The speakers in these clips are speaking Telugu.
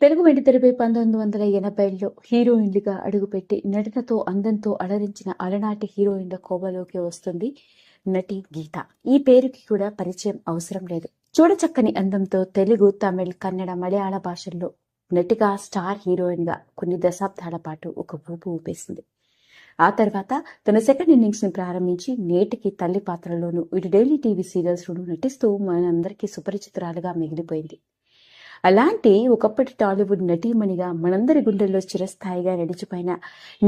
తెలుగు వెండితెరపై 1980లో హీరోయిన్లుగా అడుగుపెట్టి నటనతో అందంతో అలరించిన అలనాటి హీరోయిన్ల కోవలోకి వస్తుంది నటి గీత. ఈ పేరుకి కూడా పరిచయం అవసరం లేదు. చూడచక్కని అందంతో తెలుగు, తమిళ్, కన్నడ, మలయాళ భాషల్లో నటిగా స్టార్ హీరోయిన్ గా కొన్ని దశాబ్దాల పాటు ఒక ఊపు ఊపేసింది. ఆ తర్వాత తన సెకండ్ ఇన్నింగ్స్ ని ప్రారంభించి నేటికి తల్లి పాత్రలోనూ ఇటు డైలీ టీవీ సీరియల్స్ లోనూ నటిస్తూ మనందరికీ సుపరిచితురాలుగా మిగిలిపోయింది. అలాంటి ఒకప్పటి టాలీవుడ్ నటీమణిగా మనందరి గుండెల్లో చిరస్థాయిగా నిలిచిపోయిన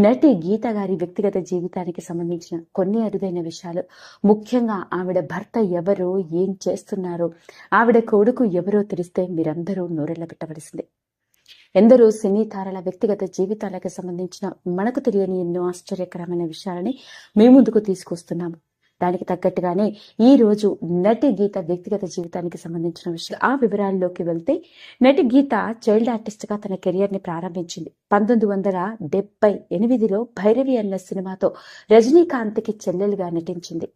నటి గీత గారి వ్యక్తిగత జీవితానికి సంబంధించిన కొన్ని అరుదైన విషయాలు, ముఖ్యంగా ఆవిడ భర్త ఎవరో, ఏం చేస్తున్నారో, ఆవిడ కొడుకు ఎవరో తెలిస్తే మీరందరూ నోరెళ్ల పెట్టవలసిందే. ఎందరో సినీ తారల వ్యక్తిగత జీవితాలకు సంబంధించిన మనకు తెలియని ఎన్నో ఆశ్చర్యకరమైన విషయాలని మీ ముందుకు తీసుకొస్తున్నాము. దానికి తగ్గట్టుగానే ఈ రోజు నటి గీత వ్యక్తిగత జీవితానికి సంబంధించిన విషయాలు. ఆ వివరాల్లోకి వెళ్తే, నటి గీత చైల్డ్ ఆర్టిస్ట్ గా తన కెరియర్ ని ప్రారంభించింది. 1978లో భైరవి అన్న సినిమాతో రజనీకాంత్ కి చెల్లెలుగా నటించింది.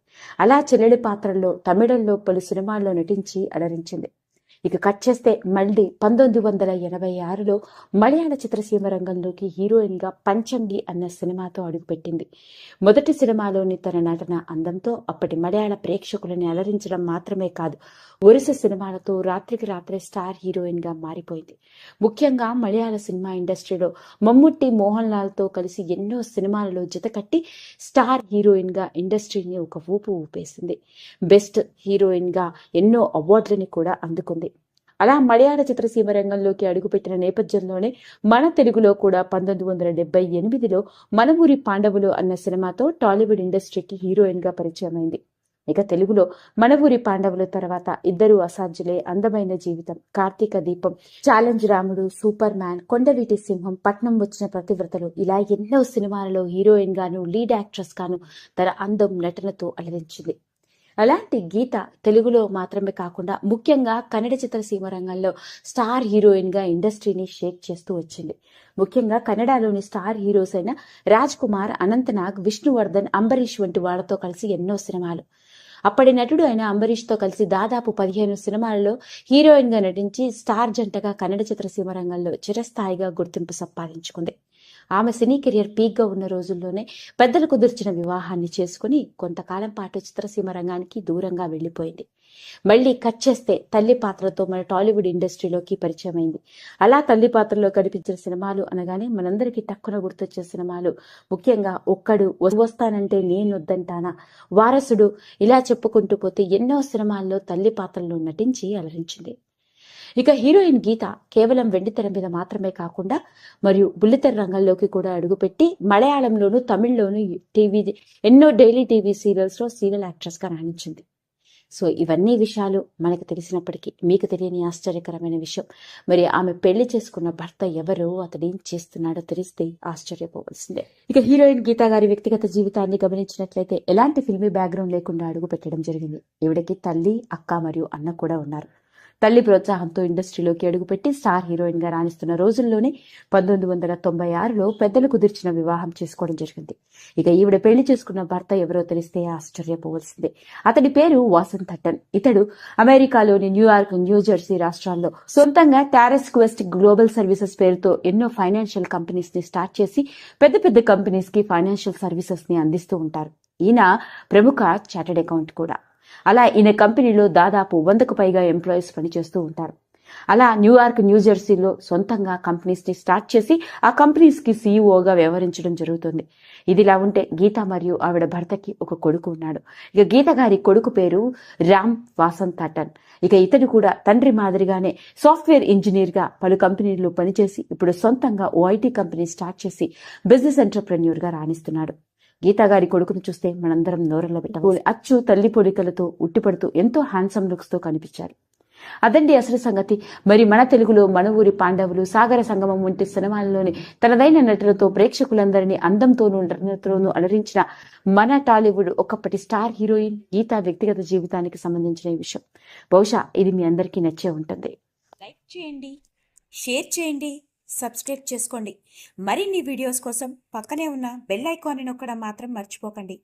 అలా చెల్లెలి పాత్రల్లో తమిళంలో పలు సినిమాల్లో నటించి అలరించింది. ఇక కట్ చేస్తే మళ్ళీ 1986లో మలయాళ చిత్రసీమ రంగంలోకి హీరోయిన్ గా పంచంగి అన్న సినిమాతో అడుగుపెట్టింది. మొదటి సినిమాలోని తన నటన అందంతో అప్పటి మలయాళ ప్రేక్షకులని అలరించడం మాత్రమే కాదు, వరుస సినిమాలతో రాత్రికి రాత్రే స్టార్ హీరోయిన్ గా మారిపోయింది. ముఖ్యంగా మలయాళ సినిమా ఇండస్ట్రీలో మమ్ముట్టి, మోహన్ లాల్ తో కలిసి ఎన్నో సినిమాలలో జతకట్టి స్టార్ హీరోయిన్ గా ఇండస్ట్రీని ఒక ఊపు ఊపేసింది. బెస్ట్ హీరోయిన్ గా ఎన్నో అవార్డులని కూడా అందుకుంది. అలా మలయాళ చిత్రసీమ రంగంలోకి అడుగుపెట్టిన నేపథ్యంలోనే మన తెలుగులో కూడా 1978లో మన ఊరి పాండవులు అన్న సినిమాతో టాలీవుడ్ ఇండస్ట్రీకి హీరోయిన్ గా పరిచయమైంది. ఇక తెలుగులో మన ఊరి పాండవుల తర్వాత ఇద్దరు అసాధ్యులే, అందమైన జీవితం, కార్తీక దీపం, ఛాలెంజ్ రాముడు, సూపర్ మ్యాన్, కొండవీటి సింహం, పట్నం వచ్చిన ప్రతివ్రతలు, ఇలా ఎన్నో సినిమాలలో హీరోయిన్ గాను, లీడ్ యాక్ట్రెస్ గాను తన అందం, నటనతో అలరించింది. అలాంటి గీత తెలుగులో మాత్రమే కాకుండా ముఖ్యంగా కన్నడ చిత్రసీమ రంగంలో స్టార్ హీరోయిన్ గా ఇండస్ట్రీని షేక్ చేస్తూ వచ్చింది. ముఖ్యంగా కన్నడలోని స్టార్ హీరోస్ అయిన రాజ్ కుమార్, అనంతనాగ్, విష్ణువర్ధన్, అంబరీష్ వంటి వాళ్లతో కలిసి ఎన్నో సినిమాలు. అప్పటి నటుడు అయిన అంబరీష్ తో కలిసి దాదాపు 15 సినిమాలలో హీరోయిన్ గా నటించి స్టార్ జంటగా కన్నడ చిత్రసీమ రంగంలో చిరస్థాయిగా గుర్తింపు సంపాదించుకుంది. ఆమె సినీ కెరియర్ పీక్ గా ఉన్న రోజుల్లోనే పెద్దలు కుదిర్చిన వివాహాన్ని చేసుకుని కొంతకాలం పాటు చిత్రసీమ రంగానికి దూరంగా వెళ్లిపోయింది. మళ్లీ కట్ చేస్తే తల్లి పాత్రతో మన టాలీవుడ్ ఇండస్ట్రీలోకి పరిచయమైంది. అలా తల్లి పాత్రలో కనిపించిన సినిమాలు అనగానే మనందరికీ టక్కున గుర్తొచ్చే సినిమాలు ముఖ్యంగా ఒక్కడు, వస్తానంటే నేనొద్దంటానా, వారసుడు, ఇలా చెప్పుకుంటూ పోతే ఎన్నో సినిమాల్లో తల్లి పాత్రలో నటించి అలరించింది. ఇక హీరోయిన్ గీత కేవలం వెండితెర మీద మాత్రమే కాకుండా మరియు బుల్లితెర రంగంలోకి కూడా అడుగుపెట్టి మలయాళంలోను, తమిళ్లోను ఎన్నో డైలీ టీవీ సీరియల్స్ లో సీరియల్ యాక్ట్రెస్ గా రాణించింది. సో ఇవన్నీ విషయాలు మనకు తెలిసినప్పటికీ మీకు తెలియని ఆశ్చర్యకరమైన విషయం, మరి ఆమె పెళ్లి చేసుకున్న భర్త ఎవరో, అతడేం చేస్తున్నాడో తెలిస్తే ఆశ్చర్యపోవలసిందే. ఇక హీరోయిన్ గీతా గారి వ్యక్తిగత జీవితాన్ని గమనించినట్లయితే ఎలాంటి ఫిల్మీ బ్యాక్గ్రౌండ్ లేకుండా అడుగు పెట్టడం జరిగింది. ఈవిడకి తల్లి, అక్క మరియు అన్న కూడా ఉన్నారు. తల్లి ప్రోత్సాహంతో ఇండస్ట్రీలోకి అడుగుపెట్టి స్టార్ హీరోయిన్ గా రాణిస్తున్న రోజుల్లోనే 1996లో పెద్దలు కుదిర్చిన వివాహం చేసుకోవడం జరిగింది. ఇక ఈవిడ పెళ్లి చేసుకున్న భర్త ఎవరో తెలిస్తే ఆశ్చర్యపోవలసిందే. అతడి పేరు వాసన్ థట్టన్. ఇతడు అమెరికాలోని న్యూయార్క్, న్యూజెర్సీ రాష్ట్రాల్లో సొంతంగా టారెస్ క్వెస్ట్ గ్లోబల్ సర్వీసెస్ పేరుతో ఎన్నో ఫైనాన్షియల్ కంపెనీస్ ని స్టార్ట్ చేసి పెద్ద పెద్ద కంపెనీస్ కి ఫైనాన్షియల్ సర్వీసెస్ ని అందిస్తూ ఉంటారు. ఈయన ప్రముఖ చార్టెడ్ అకౌంట్ కూడా. అలా ఈయన కంపెనీలో దాదాపు 100కు పైగా ఎంప్లాయీస్ పనిచేస్తూ ఉంటారు. అలా న్యూయార్క్, న్యూజెర్సీలో సొంతంగా కంపెనీస్ ని స్టార్ట్ చేసి ఆ కంపెనీస్ కి సీఈఓగా వ్యవహరించడం జరుగుతుంది. ఇదిలా ఉంటే గీత మరియు ఆవిడ భర్తకి ఒక కొడుకు ఉన్నాడు. ఇక గీత గారి కొడుకు పేరు రామ్ వాసన్ థట్టన్. ఇక ఇతడు కూడా తండ్రి మాదిరిగానే సాఫ్ట్వేర్ ఇంజనీర్ గా పలు కంపెనీల్లో పనిచేసి ఇప్పుడు సొంతంగా ఓఐటీ కంపెనీ స్టార్ట్ చేసి బిజినెస్ ఎంటర్ప్రెన్యూర్ గా రాణిస్తున్నాడు. గీతా గారి కొడుకును చూస్తే మనందరం నోరల్లో పెట్టాలి. అచ్చు తల్లి పొడికలతో ఉట్టిపడుతూ ఎంతో హ్యాండ్సమ్ లుక్స్ తో కనిపించారు. అదండి అసలు సంగతి. మరి మన తెలుగులో మన ఊరి పాండవులు, సాగర సంగమం వంటి సినిమాల్లోని తనదైన నటులతో ప్రేక్షకులందరినీ అందంతోనూ నటనతోనూ అలరించిన మన టాలీవుడ్ ఒకప్పటి స్టార్ హీరోయిన్ గీతా వ్యక్తిగత జీవితానికి సంబంధించిన విషయం. బహుశా ఇది మీ అందరికీ నచ్చే ఉంటుంది. లైక్ చేయండి, షేర్ చేయండి, సబ్స్క్రైబ్ చేసుకోండి. మరిన్ని వీడియోస్ కోసం పక్కనే ఉన్న బెల్ ఐకాన్ని నొక్కడం మాత్రం మర్చిపోకండి.